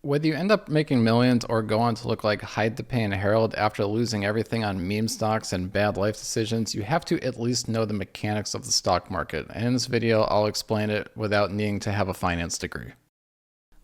Whether you end up making millions or go on to look like Hyde the Pain Herald after losing everything on meme stocks and bad life decisions, you have to at least know the mechanics of the stock market. And in this video, I'll explain it without needing to have a finance degree.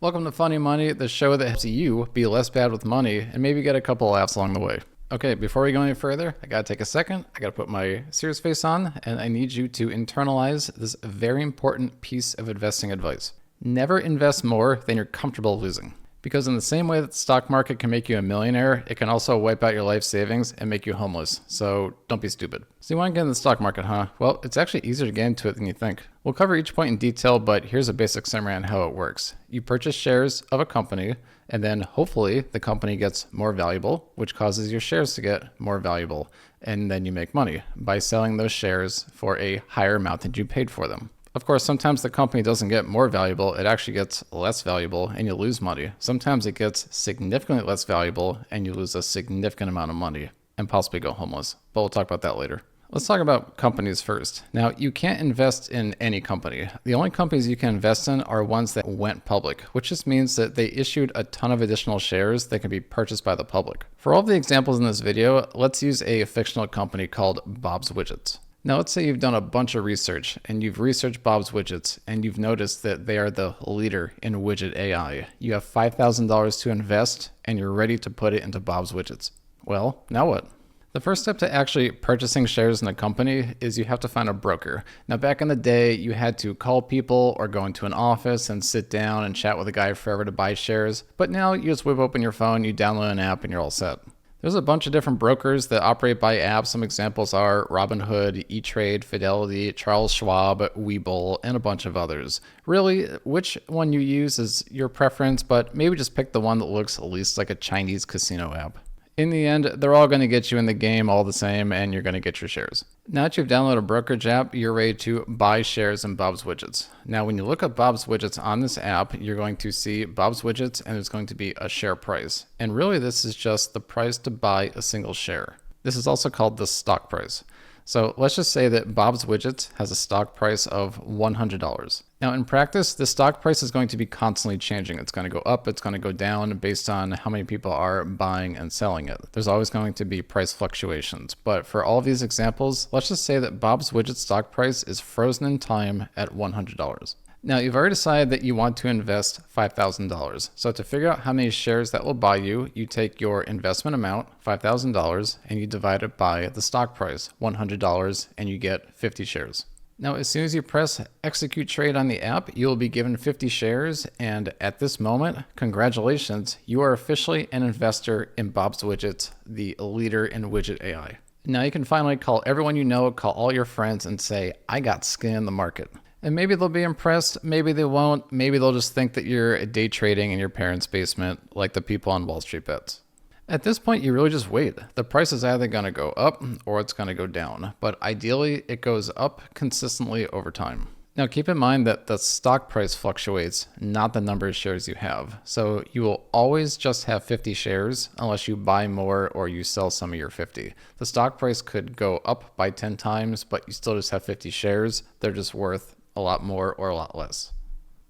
Welcome to Funny Money, the show that helps you be less bad with money and maybe get a couple laughs along the way. Okay, before we go any further, I gotta take a second. I gotta put my serious face on, and I need you to internalize this very important piece of investing advice. Never invest more than you're comfortable losing. Because in the same way that the stock market can make you a millionaire, it can also wipe out your life savings and make you homeless. So don't be stupid. So you want to get in the stock market, huh? Well, it's actually easier to get into it than you think. We'll cover each point in detail, but here's a basic summary on how it works. You purchase shares of a company, and then hopefully the company gets more valuable, which causes your shares to get more valuable. And then you make money by selling those shares for a higher amount than you paid for them. Of course, sometimes the company doesn't get more valuable, it actually gets less valuable and you lose money. Sometimes it gets significantly less valuable and you lose a significant amount of money and possibly go homeless. But we'll talk about that later. Let's talk about companies first. Now, you can't invest in any company. The only companies you can invest in are ones that went public, which just means that they issued a ton of additional shares that can be purchased by the public. For all of the examples in this video, let's use a fictional company called Bob's Widgets. Now, let's say you've done a bunch of research and you've researched Bob's Widgets and you've noticed that they are the leader in widget AI. You have $5,000 to invest and you're ready to put it into Bob's Widgets. Well, now what? The first step to actually purchasing shares in a company is you have to find a broker. Now, back in the day, you had to call people or go into an office and sit down and chat with a guy forever to buy shares. But now you just whip open your phone, you download an app, and you're all set. There's a bunch of different brokers that operate by app. Some examples are Robinhood, E-Trade, Fidelity, Charles Schwab, Webull, and a bunch of others. Really, which one you use is your preference, but maybe just pick the one that looks at least like a Chinese casino app. In the end, they're all going to get you in the game all the same, and you're going to get your shares. Now that you've downloaded a brokerage app, you're ready to buy shares in Bob's Widgets. Now, when you look up Bob's Widgets on this app, you're going to see Bob's Widgets, and there's going to be a share price. And really, this is just the price to buy a single share. This is also called the stock price. So let's just say that Bob's Widgets has a stock price of $100. Now, in practice, the stock price is going to be constantly changing. It's going to go up, it's going to go down based on how many people are buying and selling it. There's always going to be price fluctuations. But for all of these examples, let's just say that Bob's Widgets stock price is frozen in time at $100. Now, you've already decided that you want to invest $5,000. So to figure out how many shares that will buy you, you take your investment amount, $5,000, and you divide it by the stock price, $100, and you get 50 shares. Now, as soon as you press execute trade on the app, you will be given 50 shares. And at this moment, congratulations, you are officially an investor in Bob's Widgets, the leader in widget AI. Now you can finally call everyone you know, call all your friends and say, I got skin in the market. And maybe they'll be impressed, maybe they won't, maybe they'll just think that you're day trading in your parents' basement like the people on Wall Street Bets. At this point, you really just wait. The price is either going to go up or it's going to go down, but ideally it goes up consistently over time. Now keep in mind that the stock price fluctuates, not the number of shares you have. So you will always just have 50 shares unless you buy more or you sell some of your 50. The stock price could go up by 10 times, but you still just have 50 shares. They're just worth a lot more or a lot less.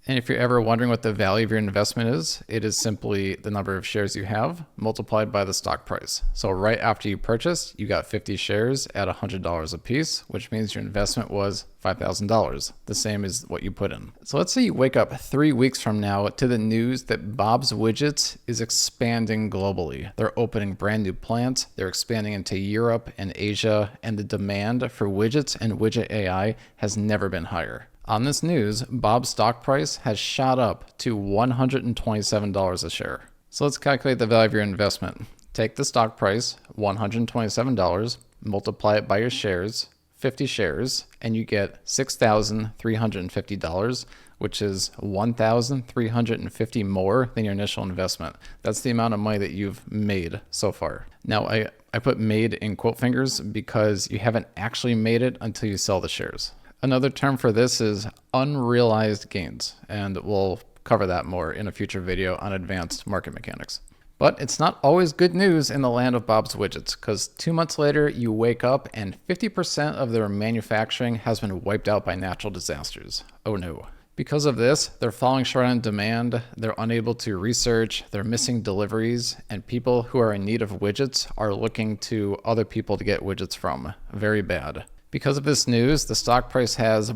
And if you're ever wondering what the value of your investment is, it is simply the number of shares you have multiplied by the stock price. So right after you purchased, you got 50 shares at $100 a piece, which means your investment was $5,000, the same as what you put in. So let's say you wake up 3 weeks from now to the news that Bob's Widgets is expanding globally. They're opening brand new plants, they're expanding into Europe and Asia, and the demand for widgets and widget AI has never been higher. On this news, Bob's stock price has shot up to $127 a share. So let's calculate the value of your investment. Take the stock price, $127, multiply it by your shares, 50 shares, and you get $6,350, which is $1,350 more than your initial investment. That's the amount of money that you've made so far. Now, I put made in quote fingers because you haven't actually made it until you sell the shares. Another term for this is unrealized gains, and we'll cover that more in a future video on advanced market mechanics. But it's not always good news in the land of Bob's Widgets, because 2 months later you wake up and 50% of their manufacturing has been wiped out by natural disasters. Oh no. Because of this, they're falling short on demand, they're unable to research, they're missing deliveries, and people who are in need of widgets are looking to other people to get widgets from. Very bad. Because of this news, the stock price has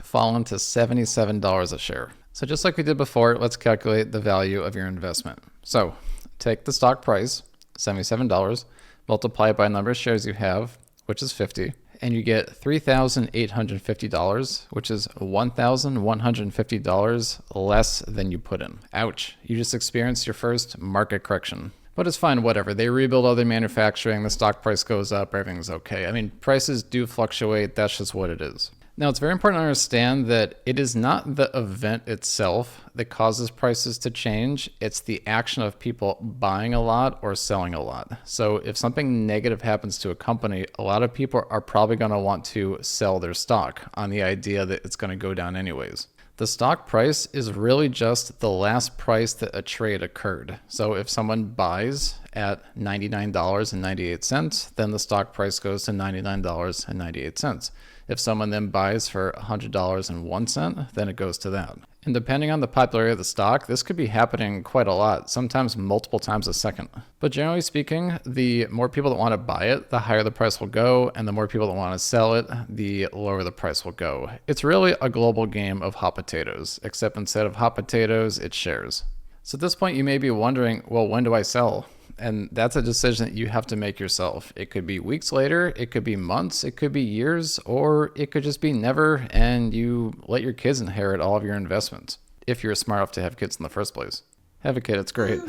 fallen to $77 a share. So just like we did before, let's calculate the value of your investment. So take the stock price, $77, multiply it by the number of shares you have, which is 50, and you get $3,850, which is $1,150 less than you put in. Ouch. You just experienced your first market correction. But it's fine, whatever. They rebuild all their manufacturing, the stock price goes up, everything's okay. I mean, prices do fluctuate, that's just what it is. Now, it's very important to understand that it is not the event itself that causes prices to change. It's the action of people buying a lot or selling a lot. So if something negative happens to a company, a lot of people are probably going to want to sell their stock on the idea that it's going to go down anyways. The stock price is really just the last price that a trade occurred. So if someone buys at $99.98, then the stock price goes to $99.98. If someone then buys for $100.01, then it goes to that. And depending on the popularity of the stock, this could be happening quite a lot, sometimes multiple times a second. But generally speaking, the more people that want to buy it, the higher the price will go, and the more people that want to sell it, the lower the price will go. It's really a global game of hot potatoes, except instead of hot potatoes, it's shares. So at this point, you may be wondering, well, when do I sell? And that's a decision that you have to make yourself. It could be weeks later, it could be months, it could be years, or it could just be never, and you let your kids inherit all of your investments, if you're smart enough to have kids in the first place. Have a kid, it's great.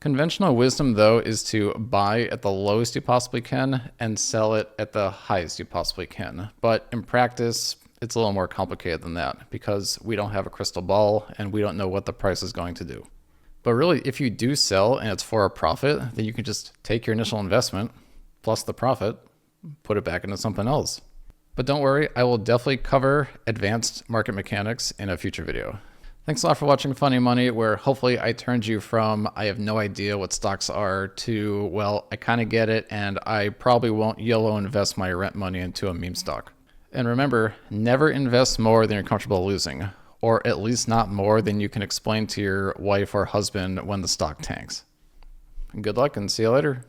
Conventional wisdom, though, is to buy at the lowest you possibly can and sell it at the highest you possibly can. But in practice, it's a little more complicated than that because we don't have a crystal ball and we don't know what the price is going to do. But really, if you do sell and it's for a profit, then you can just take your initial investment plus the profit, put it back into something else. But don't worry, I will definitely cover advanced market mechanics in a future video. Thanks a lot for watching Funny Money, where hopefully I turned you from I have no idea what stocks are to, well, I kind of get it and I probably won't YOLO invest my rent money into a meme stock. And remember, never invest more than you're comfortable losing, or at least not more than you can explain to your wife or husband when the stock tanks. Good luck and see you later.